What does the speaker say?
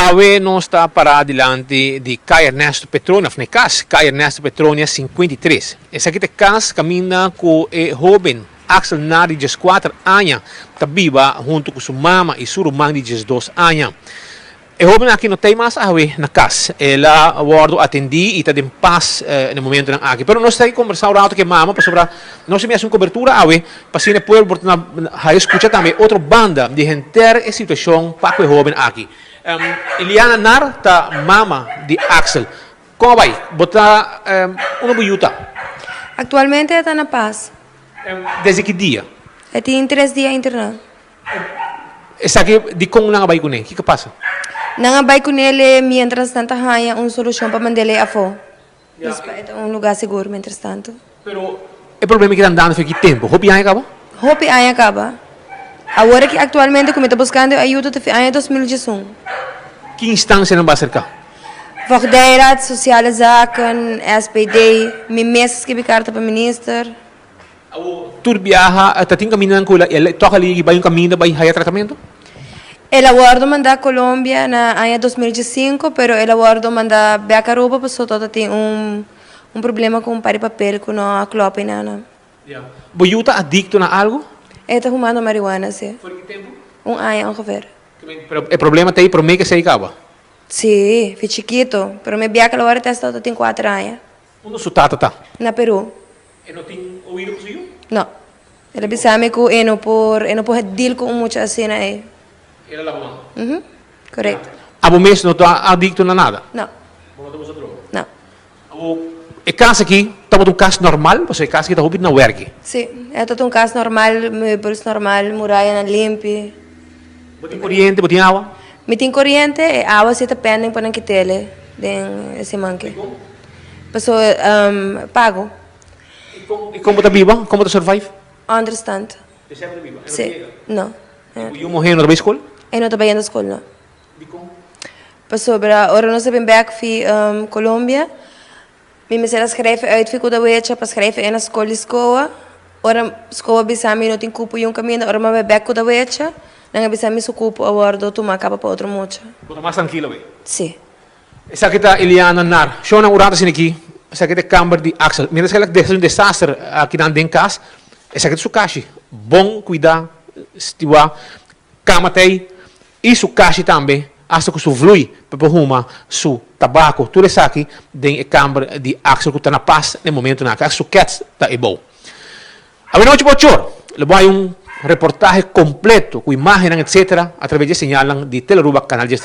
Ave não está parado diante de Caio Ernesto Petronia, na casa Caio Ernesto Petronia 53. Essa aqui é casa caminha com o jovem Axel Nari de 4 anos, que vive junto com sua mama e seu irmão de 12 anos. O jovem aqui não tem mais ave na casa. Ela guardo atendi e está em paz no momento aqui. Pero nós temos que conversar um rato com a mama para sobre nós temos uma cobertura ave para se depois escutar também outra banda de entender a situação para o jovem aqui. Eliana Nar ta mama de Axel. Como vai? Bota uma buiuta. Actualmente está na paz. Desde que dia? Tem 3 dias internado. Essa aqui de como não vai com ele? O que passa? Não vai com ele, mientras tanto, há uma solução para mandar ele a fora. É lugar seguro, mientras tanto. Pero o problema é que está andando faz que tempo? Hopi aí acaba? Hopi aí acaba. Agora que atualmente, como está buscando ajuda, está em 2021. Que instância não vai acercar? Vakdeirat, Sociale Zaken, SPD, meses que vi carta para o ministro. Tu viaja, está caminhando com ele, toca ali e vai caminho, vai aí tratamento? El aguardo manda Colômbia na ano 2015, pero el aguardo manda Becaruba, porque todo tem problema com para papel, com a clópina. Você está adicto a algo? Está fumando marihuana, sim. Por que tempo? Ano, ongeveer. Pero o problema está aí, por meio que se acaba? Sim, fui chiquito, pero me Beca agora tem 4 anos. Onde sua tata está? Na Peru. E não tem ouvido por isso? Não. Ela pensava que não por deal com muita assim aí. Era lá bom. Correto. A você não está adicto a nada? Não. Não. E caso aqui, está um caso normal? Você caso que está ouvindo na work? Sim, é todo caso normal, por normal, muralha na limpe. Você tem corrente, você tem água? Me tem corrente, a água se está pendendo para não quitar esse manque. Passou, pago. E como está viva? Como está survive? Understand. Você sempre viva? Sim, não. E eu morri na escola? Eu não estou bem na escola, não. E como? Passou, agora nós estamos back em Colômbia. Me será escrever uitvico weetje para escrever na escola. Ora escola bisami não tem cupo e caminho. Ora me back da weetje. Não bisami su cupo aguardo tu acaba para outro mocha. Você mais tranquilo, bem? Sim. Essa aqui está Eliana Nar. Shona urata sin aqui. Essa aqui é câmara de Axel. Mira que ela é um desastre aqui na casa. Essa aqui é sua caixa. Bom cuidar, estivar, cama tem. E sua caixa também. Hasta que isso flui para arrumar seu tabaco, tudo isso aqui tem a câmara de Axel que está na paz no momento na casa, seu cat está bom. A noite bochor, levou reportaje completo com imagens etc. através de señal de Teleruba Canal de